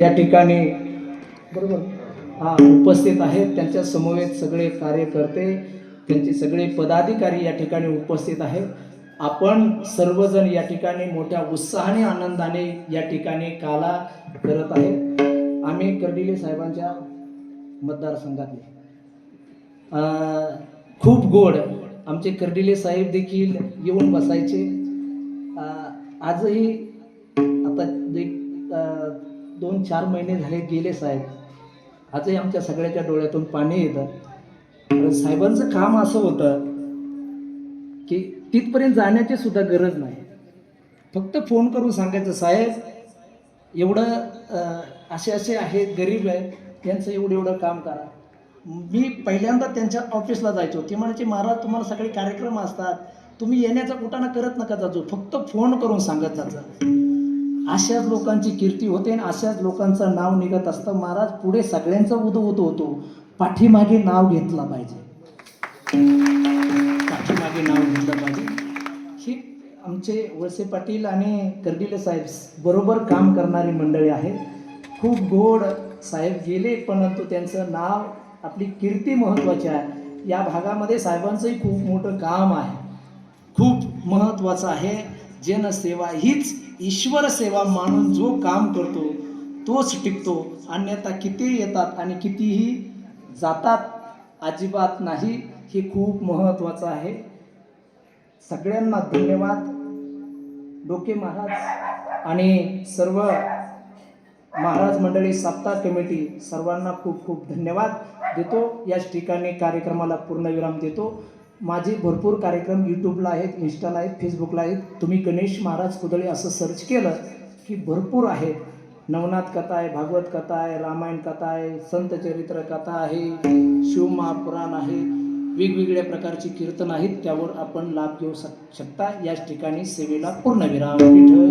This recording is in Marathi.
या ठिकाणी बरोबर उपस्थित आहेत. त्यांच्या समवेत सगळे कार्यकर्ते, त्यांचे सगळे पदाधिकारी या ठिकाणी उपस्थित आहेत. आपण सर्वजण या ठिकाणी मोठ्या उत्साहाने आनंदाने या ठिकाणी काला करत आहेत. आम्ही कर्डिले साहेबांच्या मतदारसंघातले खूप गोड आमचे कर्डिले साहेब देखील येऊन बसायचे. आजही आता 2-4 महिने झाले गेले साहेब, आजही आमच्या सगळ्याच्या डोळ्यातून पाणी येतं. कारण साहेबांचं काम असं होतं की तिथपर्यंत जाण्याची सुद्धा गरज नाही, फक्त फोन करून सांगायचं साहेब एवढं असे असे आहेत, गरीब आहेत, त्यांचं एवढं एवढं काम करा. मी पहिल्यांदा त्यांच्या ऑफिसला जायचो. ते म्हणायचे महाराज तुम्हाला सगळे कार्यक्रम असतात, तुम्ही येण्याचा कुठं ना करत नका जायचो, फक्त फोन करून सांगत जायचं. अशाच लोकांची कीर्ती होते आणि अशाच लोकांचं नाव निघत असतं. महाराज पुढे सगळ्यांचा उदो होतो, पाठीमागे नाव घेतला पाहिजे, पाठीमागे नाव घेतलं पाहिजे. ही आमचे वळसे पाटील आणि कर्डिले साहेब बरोबर काम करणारी मंडळी आहे. खूप गोड साहेब गेले, परंतु त्यांचं नाव, आपली कीर्ती महत्त्वाची आहे. या भागामध्ये साहेबांचंही खूप मोठं काम आहे, खूप महत्त्वाचं आहे. जनसेवा हीच ईश्वर सेवा मानून जो काम करतो तोच टिकतो. अन्यथा किती येतात आणि कितीही जातात, अजिबात नाही. हे खूप महत्त्वाचं आहे. सगळ्यांना धन्यवाद. डोके महाराज आणि सर्व महाराज मंडळी, सप्ताह कमिटी, सर्वांना खूप खूप धन्यवाद देतो. याच ठिकाणी कार्यक्रमाला पूर्णविराम देतो. माझे भरपूर कार्यक्रम यूट्यूबला आहेत, इन्स्टाला आहेत, फेसबुकला आहेत. तुम्ही गणेश महाराज कुदळे असं सर्च केलं की भरपूर आहेत. नवनाथ कथा आहे, भागवत कथा आहे, रामायण कथा आहे, संत चरित्र कथा आहे, शिवमहापुराण आहे, वेगवेगळ्या प्रकारची कीर्तन आहेत. त्यावर आपण लाभ घेऊ शकता. याच ठिकाणी सेवेला पूर्णविराम. विठ्ठल